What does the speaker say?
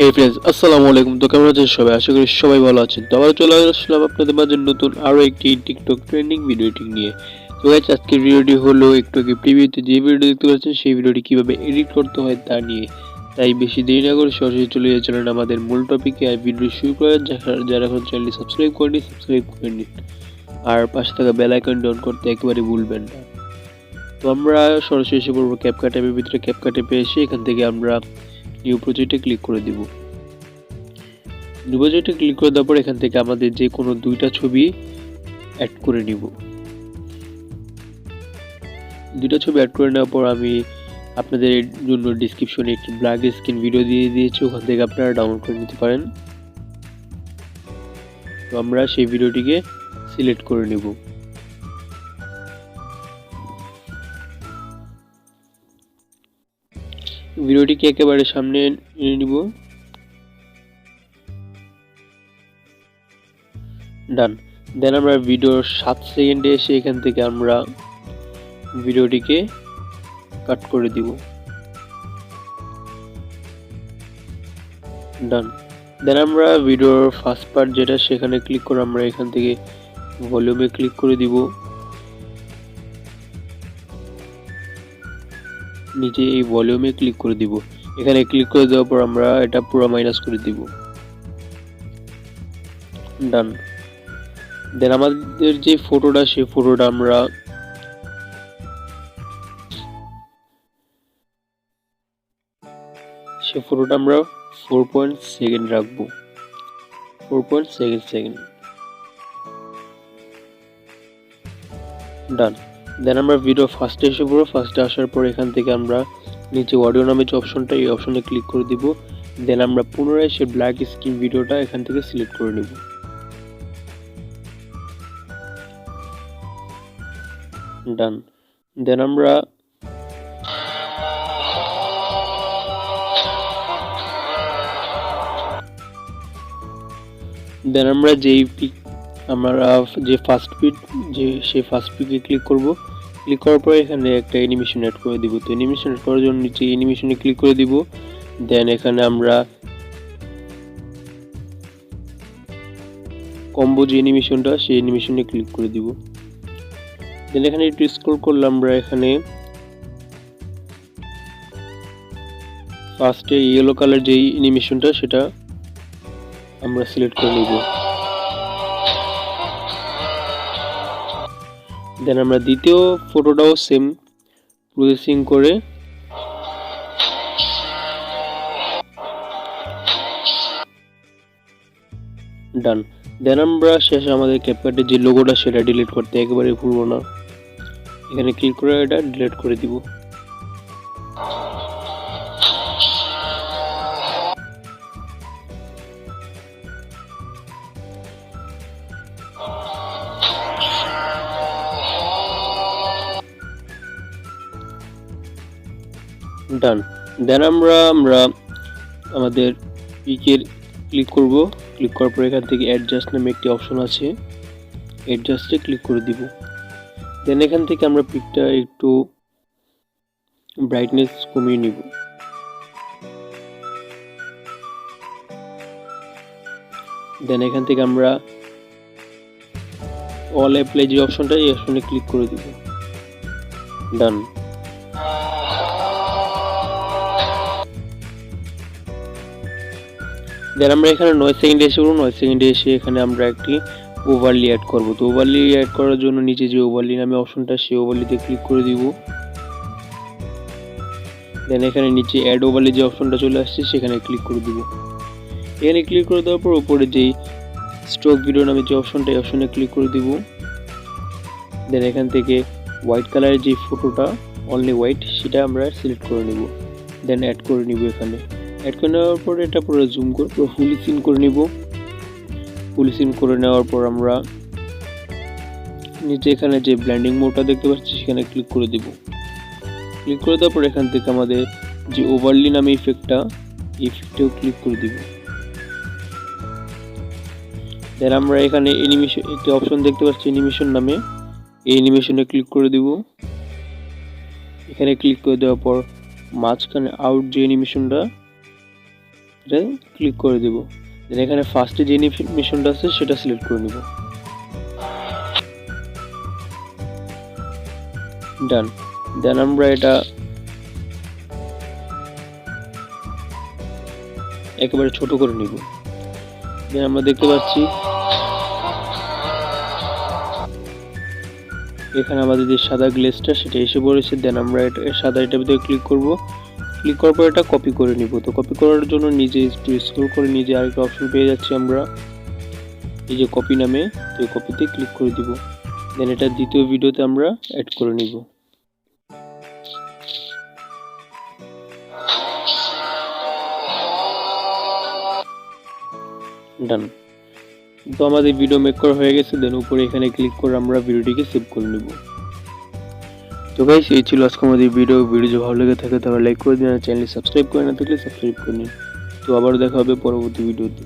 হে friends, আসসালামু আলাইকুম। তো কেমন আছেন সবাই? আশা করি সবাই ভালো আছেন। তো আবার চলে আসলাম আপনাদের মাঝে নতুন আরও একটি টিকটক ট্রেন্ডিং ভিডিও এডিটিং নিয়ে। তো গাইস, আজকের ভিডিওটি হলো একটু আগে প্রিভিউতে যে ভিডিওটি দেখতে পাচ্ছেন সেই ভিডিওটি কীভাবে এডিট করতে হয় তা নিয়ে। তাই বেশি দেরি না করে সরাসরি চলে যাচ্ছিলেন আমাদের মূল টপিকে। আর ভিডিও শুরু করার যারা এখন চ্যানেলটি সাবস্ক্রাইব করেনি সাবস্ক্রাইব করে নিন, আর পাশে থাকা বেল আইকনটি অন করতে একেবারে ভুলবেন না। তো আমরা সরাসরি এসে পড়বো ক্যাপকাট অ্যাপের ভিতরে। ক্যাপকাট অ্যাপে এসে এখান থেকে আমরা নিউ প্রজেক্টে ক্লিক করে দিব। নিউ প্রজেক্টে ক্লিক করে দেওয়ার পর এখান থেকে আমাদের যে কোনো দুইটা ছবি অ্যাড করে নিব। দুইটা ছবি অ্যাড করে নেওয়ার পর আমি আপনাদের জন্য ডিসক্রিপশনে একটি ব্ল্যাক স্ক্রিন ভিডিও দিয়ে দিয়েছি, ওখান থেকে আপনারা ডাউনলোড করে নিতে পারেন। তো আমরা সেই ভিডিওটিকে সিলেক্ট করে নেব। ভিডিওটিকে একেবারে সামনে নিয়ে নিব। ডান। দেন আমরা ভিডিওর 7 সেকেন্ডে এসে এখান থেকে আমরা ভিডিওটিকে কাট করে দিব। ডান। দেন আমরা ভিডিওর ফার্স্ট পার্ট যেটা সেখানে ক্লিক করে আমরা এখান থেকে ভলিউমে ক্লিক করে দিব। নিচে এই ভলিউমে ক্লিক করে দিব। এখানে ক্লিক করে দেওয়ার পর আমরা এটা পুরো মাইনাস করে দিব। ডান। দেন আমাদের যে ফটোটা সেই ফটোটা আমরা সেই ফটোটা আমরা 4 সেকেন্ড রাখবো। 4 সেকেন্ড। ডান। দেন আমরা ভিডিও ফার্স্টে এসে পড়বো। ফার্স্টে আসার পর এখান থেকে আমরা নিচে অডিও নামে যে অপশনটা, এই অপশনে ক্লিক করে দিব। দেন আমরা পুনরায় সেই ব্ল্যাক স্ক্রিন ভিডিওটা এখান থেকে সিলেক্ট করে নিব। ডান। দেন আমরা যে ফার্স্ট পিক সেই ফার্স্ট পিকে ক্লিক করব। ক্লিক করার পর এখানে একটা অ্যানিমেশন অ্যাড করে দিব। তো অ্যানিমেশন অ্যাড করার জন্য নিচে অ্যানিমেশনে ক্লিক করে দিব। দেন এখানে আমরা কম্বো যে অ্যানিমেশনটা সেই অ্যানিমেশনে ক্লিক করে দিব। দেন এখানে একটু স্ক্রল করলে আমরা এখানে ফার্স্টে ইয়েলো কালার যেই অ্যানিমেশনটা সেটা আমরা সিলেক্ট করে নিব। দেন আমরা দ্বিতীয় ফটোটাও সেম প্রসেসিং করে ডান। দেন আমরা শেষে আমাদের ক্যাপকাটের যে লোগোটা সেটা ডিলিট করতে একেবারে ভুলবো না। এখানে ক্লিক করে এটা ডিলিট করে দিব। ডান। দেন আমরা আমাদের পিকের ক্লিক করব। ক্লিক করার পর এখান থেকে অ্যাডজাস্ট নামে একটি অপশন আছে, অ্যাডজাস্টে ক্লিক করে দিব। দেন এখান থেকে আমরা পিকটা একটু ব্রাইটনেস কমিয়ে নিব। দেন এখান থেকে আমরা অল অ্যাপ্লাই যে অপশনটা, এই অপশনে ক্লিক করে দিব। ডান। দেন আমরা এখানে 9 সেকেন্ডে এসে পড়ব। 9 সেকেন্ডে এসে এখানে আমরা একটি ওভারলি অ্যাড করব। তো ওভারলি অ্যাড করার জন্য নিচে যে ওভারলি নামে অপশনটা সেই ওভারলিতে ক্লিক করে দিব। দেন এখানে নিচে অ্যাড ওভারলি যে অপশনটা চলে আসছে সেখানে ক্লিক করে দিব। এখানে ক্লিক করে দেওয়ার পর উপরে যেই স্টক ভিডিও নামে যে অপশনটা, এই অপশনে ক্লিক করে দিব। দেন এখান থেকে হোয়াইট কালারের যে ফটোটা, অনলি হোয়াইট, সেটা আমরা সিলেক্ট করে নিব। দেন অ্যাড করে নিব। এখানে অ্যাড করে নেওয়ার পর এটা পুরো জুম করে পুরো ফুল স্ক্রিন করে নিব। ফুল স্ক্রিন করে নেওয়ার পর আমরা নিচে এখানে যে ব্লেন্ডিং মোডটা দেখতে পাচ্ছি সেখানে ক্লিক করে দিব। ক্লিক করে দেওয়ার পর এখান থেকে আমাদের যে ওভারলি নামে ইফেক্টটাও ক্লিক করে দিব। দেন আমরা এখানে অ্যানিমেশন একটি অপশন দেখতে পাচ্ছি অ্যানিমেশন নামে, এই অ্যানিমেশনে ক্লিক করে দিব। এখানে ক্লিক করে দেওয়ার পর মাঝখানে আউট যে অ্যানিমেশনটা এটা ক্লিক করে দেব। দেন এখানে ফার্স্টে যে অ্যানিমেশনটা আছে সেটা সিলেক্ট করে নিব। ডান। দেন আমরা এটা একেবারে ছোট করে নিব। দেন আমরা দেখতে পাচ্ছি এখানে আমাদের যে সাদা গ্লেজটা সেটা এসে পড়েছে। দেন আমরা এটা সাদা এটার ভিতরে ক্লিক করব। ক্লিক করার পর এটা কপি করে নিব। তো কপি করার জন্য নিচে একটু স্ক্রল করে নিচে আরেকটা অপশন পেয়ে যাচ্ছি আমরা, এই যে কপি নামে। তো এই কপিতে ক্লিক করে দিব। দেন এটা দ্বিতীয় ভিডিওতে আমরা অ্যাড করে নিব। ডান। তো আমাদের ভিডিও মেক করা হয়ে গেছে। দেন উপরে এখানে ক্লিক করে আমরা ভিডিওটিকে সেভ করে নিব। তো গাইস, এই ছিল আজকে আমাদের ভিডিও যদি ভালো লেগে থাকে তাহলে লাইক করে দিন, আর চ্যানেল সাবস্ক্রাইব করে না থাকলে সাবস্ক্রাইব করে নিন। তো আবার দেখা হবে পরবর্তী ভিডিওতে।